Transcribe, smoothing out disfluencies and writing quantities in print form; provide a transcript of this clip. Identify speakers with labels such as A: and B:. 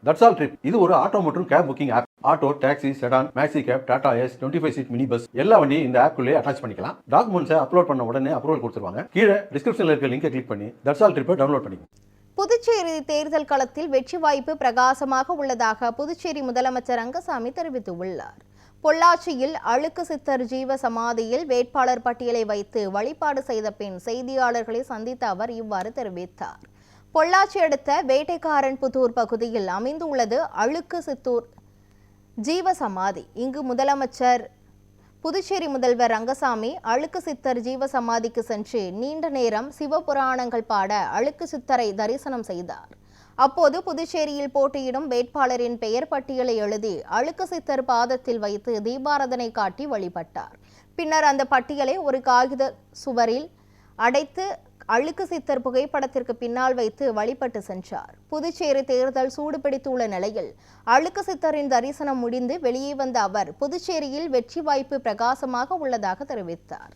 A: That's all trip இது ஒரு auto மற்றும் cab booking app. Auto, taxi, sedan, maxi cab, Tata Ace, 25 seat mini bus எல்லா வண்டியும் இந்த ஆப்குள்ளே அட்டாச் பண்ணிக்கலாம். டாக்குமெண்ட்ஸை அப்லோட் பண்ண உடனே அப்ரூவல் கொடுத்துருவாங்க. கீழே டிஸ்கிரிப்ஷன்ல இருக்க லிங்கை கிளிக் பண்ணி தட்ஸ் ஆல் ட்ரிப்பை டவுன்லோட் பண்ணிக்கலாம்.
B: புதுச்சேரி தேர்தல் களத்தில் வெற்றி வாய்ப்பு பிரகாசமாக உள்ளதாக புதுச்சேரி முதலமைச்சர் ரங்கசாமி தெரிவித்துள்ளார். பொள்ளாச்சியில் அழுக்கு சித்தர் ஜீவ சமாதியில் வேட்பாளர் பட்டியலை வைத்து வழிபாடு செய்த பின் செய்தியாளர்களை சந்தித்த அவர் இவ்வாறு தெரிவித்தார். பொள்ளாச்சி அடுத்த வேட்டைக்காரன் புத்தூர் பகுதியில் அமைந்துள்ளது அழுக்கு சித்தூர் ஜீவ சமாதி. இங்கு புதுச்சேரி முதல்வர் ரங்கசாமி அழுக்கு சித்தர் ஜீவ சமாதிக்கு சென்று நீண்ட நேரம் சிவபுராணங்கள் பாட அழுக்கு சித்தரை தரிசனம் செய்தார். அப்போது புதுச்சேரியில் போட்டியிடும் வேட்பாளரின் பெயர் பட்டியலை எழுதி அழுக்கு சித்தர் பாதத்தில் வைத்து தீபாராதனை காட்டி வழிபட்டார். பின்னர் அந்த பட்டியலை ஒரு காகித சுவரில் அடைத்து அழுக்கு சித்தர் புகைப்படத்திற்கு பின்னால் வைத்து வழிபட்டு சென்றார். புதுச்சேரி தேர்தல் சூடுபிடித்துள்ள நிலையில் அழுக்கு சித்தரின் தரிசனம் முடிந்து வெளியே வந்த அவர் புதுச்சேரியில் வெற்றி வாய்ப்பு பிரகாசமாக உள்ளதாக தெரிவித்தார்.